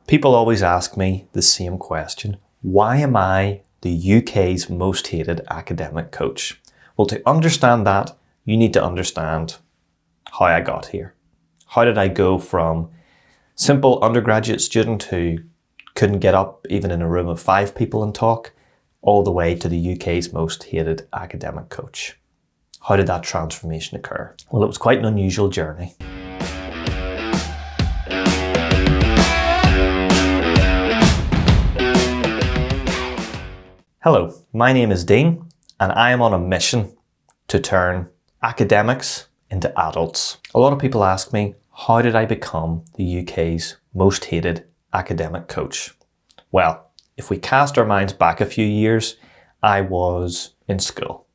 People always ask me the same question. Why am I the UK's most hated academic coach? Well, to understand that, you need to understand how I got here. How did I go from simple undergraduate student who couldn't get up even in a room of 5 people and talk, all the way to the UK's most hated academic coach? How did that transformation occur? Well, it was quite an unusual journey. Hello, my name is Dean, and I am on a mission to turn academics into adults. A lot of people ask me, how did I become the UK's most hated academic coach? Well, if we cast our minds back a few years, I was in school.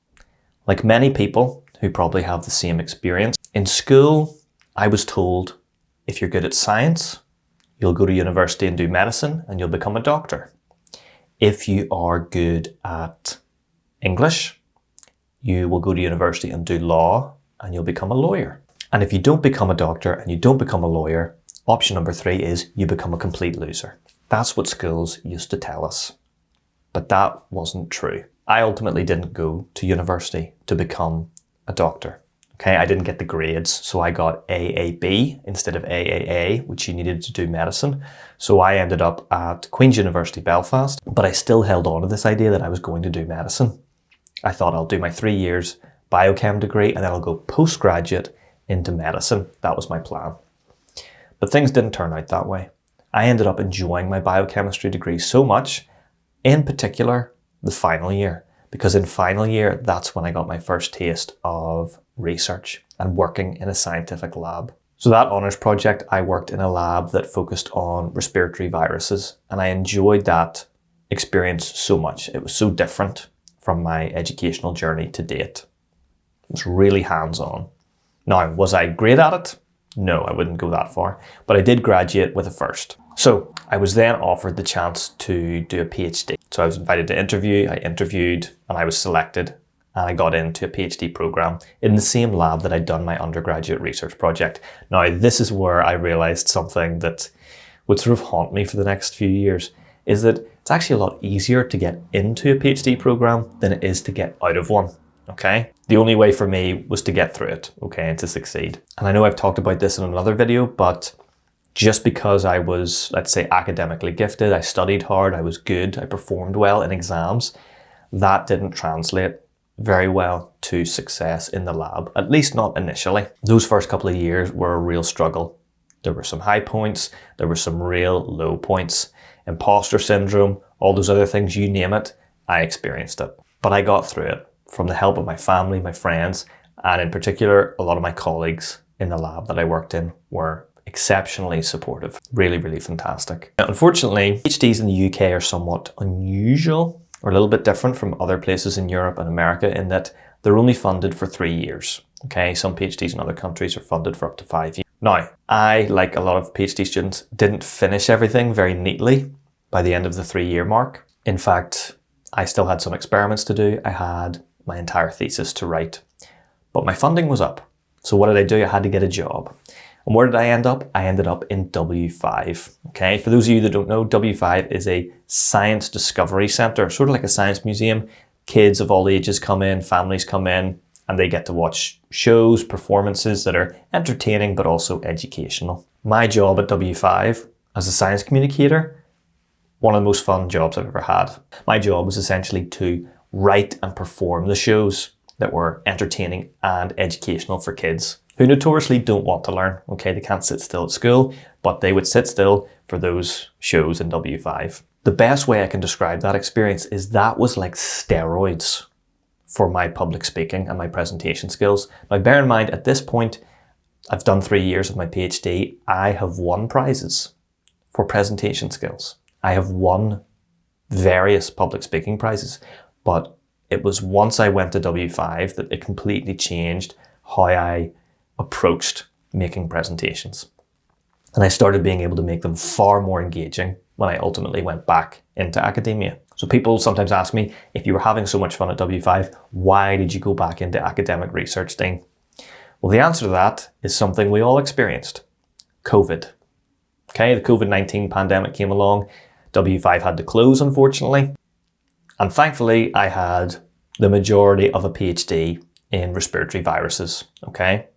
Like many people who probably have the same experience, in school, I was told, if you're good at science, you'll go to university and do medicine and you'll become a doctor. If you are good at English, you will go to university and do law and you'll become a lawyer. And if you don't become a doctor and you don't become a lawyer, option number 3 is you become a complete loser. That's what schools used to tell us. But that wasn't true. I ultimately didn't go to university to become a doctor. Okay, I didn't get the grades, so I got AAB instead of AAA, which you needed to do medicine. So I ended up at Queen's University Belfast, but I still held on to this idea that I was going to do medicine. I thought I'll do my 3 years biochem degree and then I'll go postgraduate into medicine. That was my plan. But things didn't turn out that way. I ended up enjoying my biochemistry degree so much, in particular, the final year. Because in final year, that's when I got my first taste of research and working in a scientific lab. So that honours project, I worked in a lab that focused on respiratory viruses, and I enjoyed that experience so much. It was so different from my educational journey to date. It was really hands-on. Now, was I great at it? No, I wouldn't go that far, but I did graduate with a first. So I was then offered the chance to do a PhD. So I was invited to interview, I interviewed, and I was selected, and I got into a PhD program in the same lab that I'd done my undergraduate research project. Now, this is where I realized something that would sort of haunt me for the next few years, is that it's actually a lot easier to get into a PhD program than it is to get out of one. Okay, the only way for me was to get through it, okay, and to succeed. And I know I've talked about this in another video, but just because I was, let's say, academically gifted, I studied hard, I was good, I performed well in exams, that didn't translate very well to success in the lab, at least not initially. Those first couple of years were a real struggle. There were some high points, there were some real low points. Imposter syndrome, all those other things, you name it, I experienced it. But I got through it from the help of my family, my friends, and in particular, a lot of my colleagues in the lab that I worked in were exceptionally supportive. Really, really fantastic. Now, unfortunately, PhDs in the UK are somewhat unusual or a little bit different from other places in Europe and America in that they're only funded for 3 years. Okay, some PhDs in other countries are funded for up to 5 years. Now, I, like a lot of PhD students, didn't finish everything very neatly by the end of the 3-year mark. In fact, I still had some experiments to do. I had my entire thesis to write, but my funding was up. So what did I do? I had to get a job. And where did I end up? I ended up in W5. Okay, for those of you that don't know, W5 is a science discovery centre, sort of like a science museum. Kids of all ages come in, families come in, and they get to watch shows, performances that are entertaining but also educational. My job at W5 as a science communicator, one of the most fun jobs I've ever had. My job was essentially to write and perform the shows that were entertaining and educational for kids who notoriously don't want to learn. Okay, they can't sit still at school, but they would sit still for those shows in W5. The best way I can describe that experience is that was like steroids for my public speaking and my presentation skills. Now, bear in mind, at this point, I've done 3 years of my PhD. I have won prizes for presentation skills. I have won various public speaking prizes, but it was once I went to W5 that it completely changed how I approached making presentations. And I started being able to make them far more engaging when I ultimately went back into academia. So people sometimes ask me, if you were having so much fun at W5, why did you go back into academic research, Dean? Well, the answer to that is something we all experienced: COVID. Okay, the COVID-19 pandemic came along. W5 had to close, unfortunately. And thankfully, I had the majority of a PhD in respiratory viruses, okay?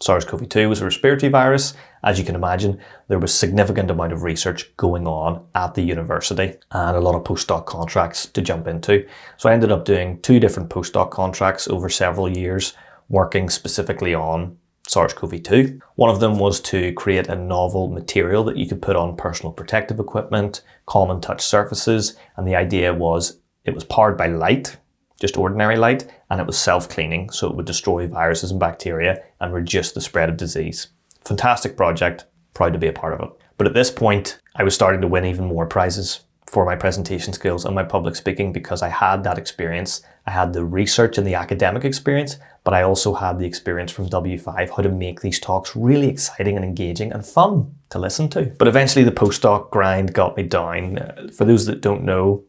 SARS-CoV-2 was a respiratory virus. As you can imagine, there was significant amount of research going on at the university and a lot of postdoc contracts to jump into. So I ended up doing 2 different postdoc contracts over several years, working specifically on SARS-CoV-2. One of them was to create a novel material that you could put on personal protective equipment, common touch surfaces, and the idea was it was powered by light, just ordinary light, and it was self-cleaning, so it would destroy viruses and bacteria and reduce the spread of disease. Fantastic project, proud to be a part of it. But at this point, I was starting to win even more prizes for my presentation skills and my public speaking because I had that experience. I had the research and the academic experience, but I also had the experience from W5, how to make these talks really exciting and engaging and fun to listen to. But eventually the postdoc grind got me down. For those that don't know,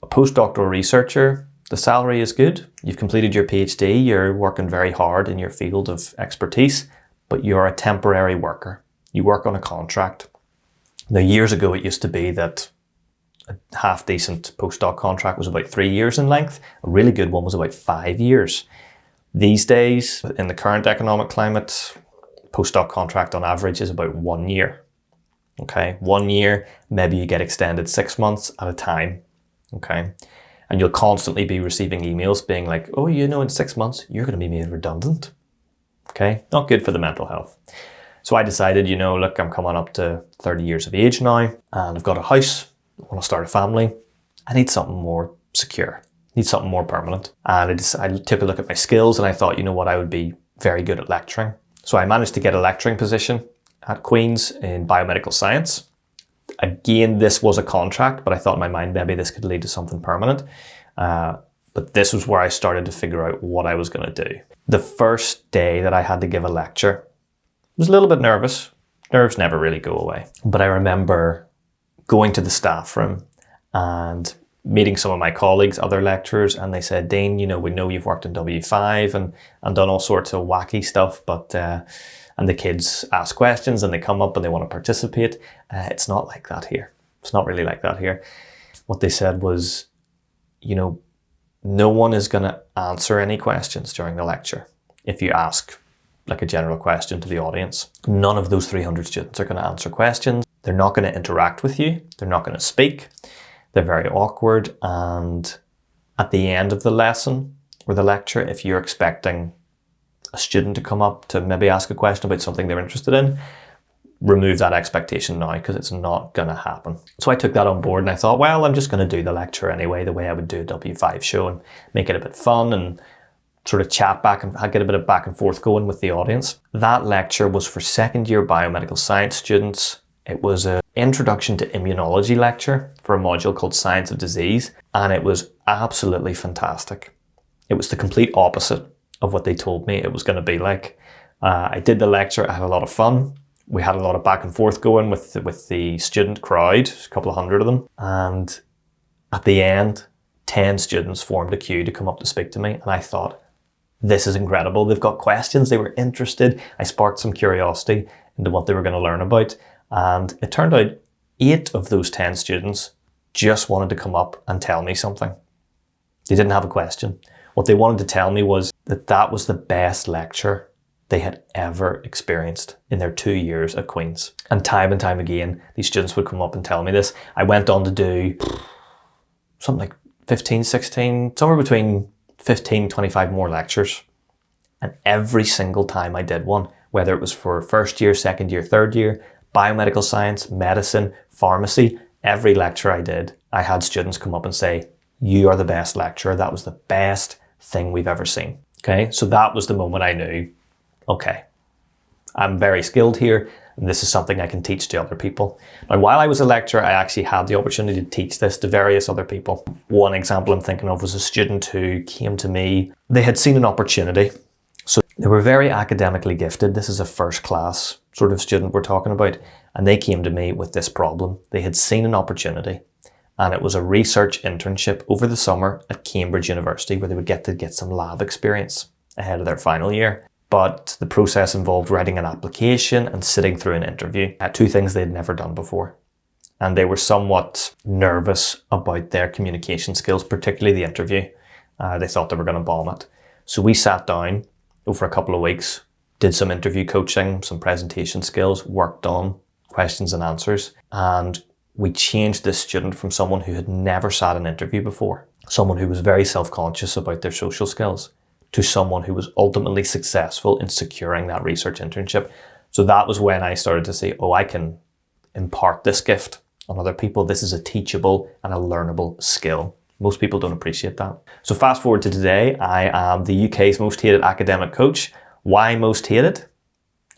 a postdoctoral researcher, the salary is good. You've completed your PhD, you're working very hard in your field of expertise, but you're a temporary worker. You work on a contract. Now, years ago, it used to be that a half-decent postdoc contract was about 3 years in length. A really good one was about 5 years. These days, in the current economic climate, postdoc contract on average is about 1 year. Okay, 1 year, maybe you get extended 6 months at a time. Okay, and you'll constantly be receiving emails being like, oh, you know, in 6 months, you're going to be made redundant. Okay, not good for the mental health. So I decided, you know, look, I'm coming up to 30 years of age now, and I've got a house, I want to start a family. I need something more secure, need something more permanent. And I took a look at my skills and I thought, you know what, I would be very good at lecturing. So I managed to get a lecturing position at Queen's in biomedical science. Again, this was a contract, but I thought in my mind, maybe this could lead to something permanent. But this was where I started to figure out what I was going to do. The first day that I had to give a lecture, I was a little bit nervous. Nerves never really go away. But I remember going to the staff room and meeting some of my colleagues, other lecturers, and they said, Dean, you know, we know you've worked in W5 and done all sorts of wacky stuff, but and the kids ask questions and they come up and they want to participate. It's not like that here. It's not really like that here. What they said was, you know, no one is going to answer any questions during the lecture. If you ask like a general question to the audience, none of those 300 students are going to answer questions. They're not going to interact with you. They're not going to speak. They're very awkward. And at the end of the lesson or the lecture, if you're expecting a student to come up to maybe ask a question about something they're interested in, remove that expectation now because it's not going to happen. So I took that on board and I thought, well, I'm just going to do the lecture anyway, the way I would do a W5 show and make it a bit fun and sort of chat back and get a bit of back and forth going with the audience. That lecture was for second year biomedical science students. It was an introduction to immunology lecture for a module called Science of Disease, and it was absolutely fantastic. It was the complete opposite of what they told me it was going to be like. I did the lecture, I had a lot of fun. We had a lot of back and forth going with the student crowd, a couple of hundred of them. And at the end, 10 students formed a queue to come up to speak to me. And I thought, this is incredible. They've got questions, they were interested. I sparked some curiosity into what they were going to learn about. And it turned out 8 of those 10 students just wanted to come up and tell me something. They didn't have a question. What they wanted to tell me was that that was the best lecture they had ever experienced in their 2 years at Queen's. And time again, these students would come up and tell me this. I went on to do something like 15, 16, somewhere between 15, 25 more lectures. And every single time I did one, whether it was for first year, second year, third year, biomedical science, medicine, pharmacy, every lecture I did, I had students come up and say, you are the best lecturer. That was the best thing we've ever seen. Okay, so that was the moment I knew, okay, I'm very skilled here, and this is something I can teach to other people. Now, while I was a lecturer, I actually had the opportunity to teach this to various other people. One example I'm thinking of was a student who came to me. They had seen an opportunity. So they were very academically gifted. This is a first class sort of student we're talking about. And they came to me with this problem. They had seen an opportunity, and it was a research internship over the summer at Cambridge University where they would get some lab experience ahead of their final year. but the process involved writing an application and sitting through an interview. Two things they'd never done before. And they were somewhat nervous about their communication skills, particularly the interview. They thought they were going to bomb it. So we sat down over a couple of weeks, did some interview coaching, some presentation skills, worked on questions and answers, and we changed this student from someone who had never sat an interview before, someone who was very self-conscious about their social skills, to someone who was ultimately successful in securing that research internship. So that was when I started to say, oh, I can impart this gift on other people. This is a teachable and a learnable skill. Most people don't appreciate that. So fast forward to today, I am the UK's most hated academic coach. Why most hated?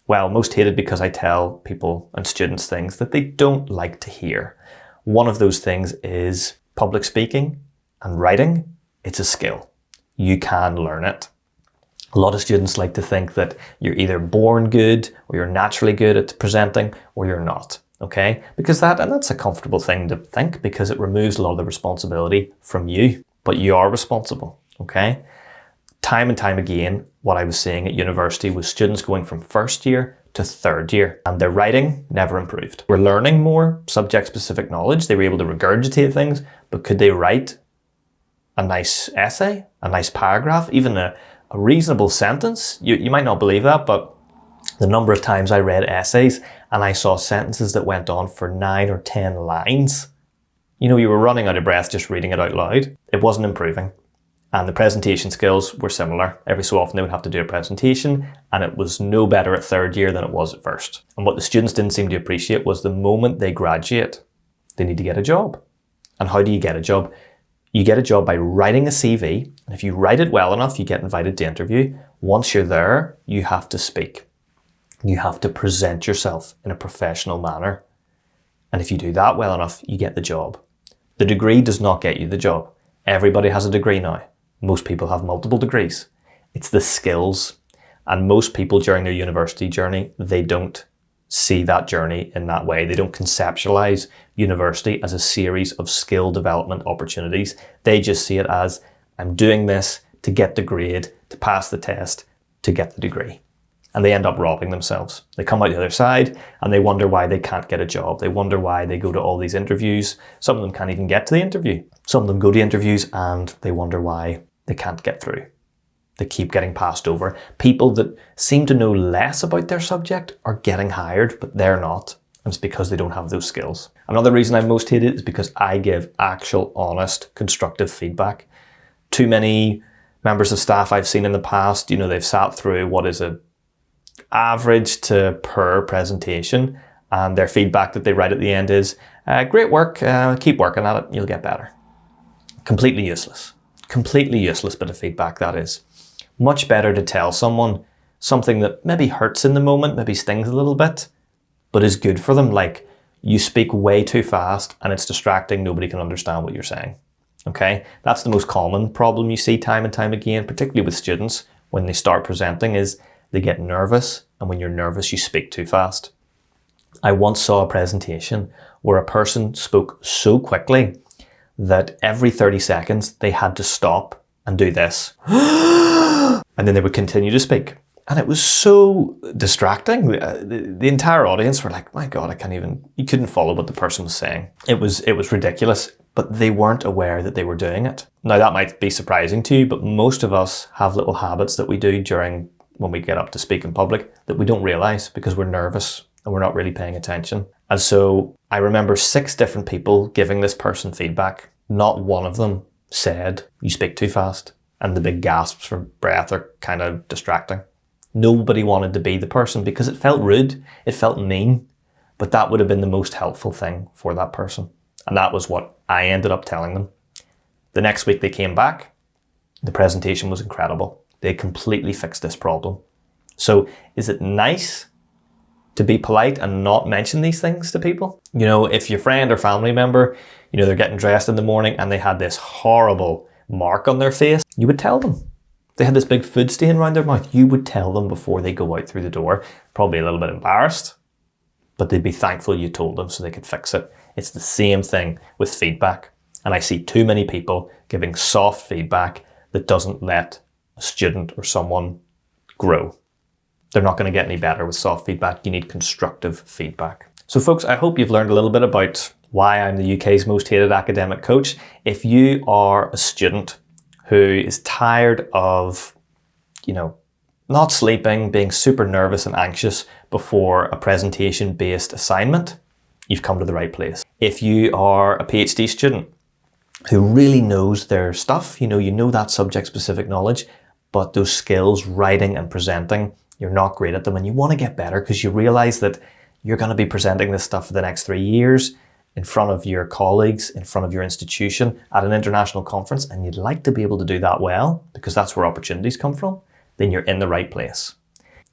Well, most hated because I tell people and students things that they don't like to hear. One of those things is public speaking and writing. It's a skill. You can learn it. A lot of students like to think that you're either born good or you're naturally good at presenting or you're not. Okay? Because that's a comfortable thing to think because it removes a lot of the responsibility from you, but you are responsible. Okay? Time and time again, what I was seeing at university was students going from first year to third year and their writing never improved. We're learning more subject-specific knowledge. They were able to regurgitate things, but could they write a nice essay, a nice paragraph, even a reasonable sentence? You might not believe that, but the number of times I read essays and I saw sentences that went on for 9 or 10 lines. You were running out of breath just reading it out loud. It wasn't improving. And the presentation skills were similar. Every so often they would have to do a presentation and it was no better at third year than it was at first. And what the students didn't seem to appreciate was the moment they graduate, they need to get a job. And how do you get a job? You get a job by writing a CV. And if you write it well enough, you get invited to interview. Once you're there, you have to speak. You have to present yourself in a professional manner. And if you do that well enough, you get the job. The degree does not get you the job. Everybody has a degree now. Most people have multiple degrees. It's the skills. And most people during their university journey, they don't see that journey in that way. They don't conceptualize university as a series of skill development opportunities. They just see it as, I'm doing this to get the grade, to pass the test, to get the degree. And they end up robbing themselves. They come out the other side and they wonder why they can't get a job. They wonder why they go to all these interviews. Some of them can't even get to the interview. Some of them go to interviews and they wonder why they can't get through. They keep getting passed over. People that seem to know less about their subject are getting hired, but they're not. And it's because they don't have those skills. Another reason I'm most hated is because I give actual, honest, constructive feedback. Too many members of staff I've seen in the past, they've sat through what is a average to per presentation, and their feedback that they write at the end is, great work, keep working at it, you'll get better. Completely useless. Completely useless bit of feedback, that is. Much better to tell someone something that maybe hurts in the moment, maybe stings a little bit, but is good for them. Like, you speak way too fast and it's distracting, nobody can understand what you're saying. Okay? That's the most common problem you see time and time again, particularly with students when they start presenting, is they get nervous, and when you're nervous, you speak too fast. I once saw a presentation where a person spoke so quickly that every 30 seconds they had to stop and do this. And then they would continue to speak. And it was so distracting. The entire audience were like, my God, you couldn't follow what the person was saying. It was ridiculous, but they weren't aware that they were doing it. Now that might be surprising to you, but most of us have little habits that we do when we get up to speak in public that we don't realize because we're nervous and we're not really paying attention. And so I remember 6 different people giving this person feedback. Not one of them said, you speak too fast. And the big gasps for breath are kind of distracting. Nobody wanted to be the person because it felt rude, it felt mean, but that would have been the most helpful thing for that person. And that was what I ended up telling them. The next week they came back, the presentation was incredible. They completely fixed this problem. So is it nice to be polite and not mention these things to people? If your friend or family member, they're getting dressed in the morning and they had this horrible mark on their face, you would tell them. They had this big food stain around their mouth, you would tell them before they go out through the door. Probably a little bit embarrassed, but they'd be thankful you told them so they could fix it. It's the same thing with feedback. And I see too many people giving soft feedback that doesn't let a student or someone grow. they're not going to get any better with soft feedback. You need constructive feedback. So folks, I hope you've learned a little bit about why I'm the UK's most hated academic coach. If you are a student who is tired of, not sleeping, being super nervous and anxious before a presentation-based assignment, you've come to the right place. If you are a PhD student who really knows their stuff, you know that subject-specific knowledge, but those skills, writing and presenting, you're not great at them and you want to get better because you realize that you're going to be presenting this stuff for the next 3 years in front of your colleagues, in front of your institution at an international conference, and you'd like to be able to do that well because that's where opportunities come from, then you're in the right place.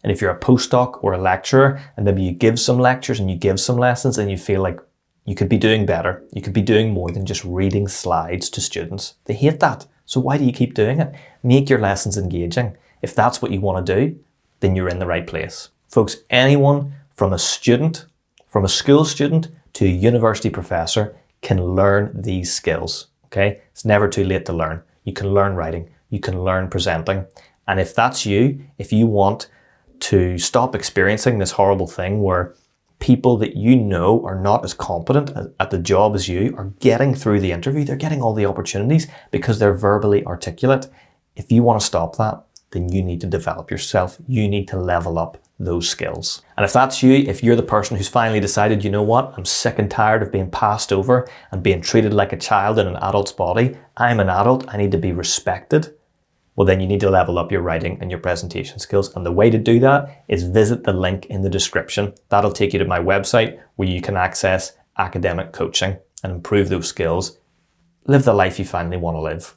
And if you're a postdoc or a lecturer and maybe you give some lectures and you give some lessons and you feel like you could be doing better, you could be doing more than just reading slides to students. They hate that. So why do you keep doing it? Make your lessons engaging. If that's what you want to do, then you're in the right place. Folks, anyone from a student, from a school student to a university professor can learn these skills, okay? It's never too late to learn. You can learn writing, you can learn presenting. And if that's you, if you want to stop experiencing this horrible thing where people that you know are not as competent at the job as you are getting through the interview, they're getting all the opportunities because they're verbally articulate. If you want to stop that, then you need to develop yourself. You need to level up those skills. And if that's you, if you're the person who's finally decided, you know what, I'm sick and tired of being passed over and being treated like a child in an adult's body. I'm an adult, I need to be respected. Well, then you need to level up your writing and your presentation skills. And the way to do that is visit the link in the description. That'll take you to my website where you can access academic coaching and improve those skills. Live the life you finally want to live.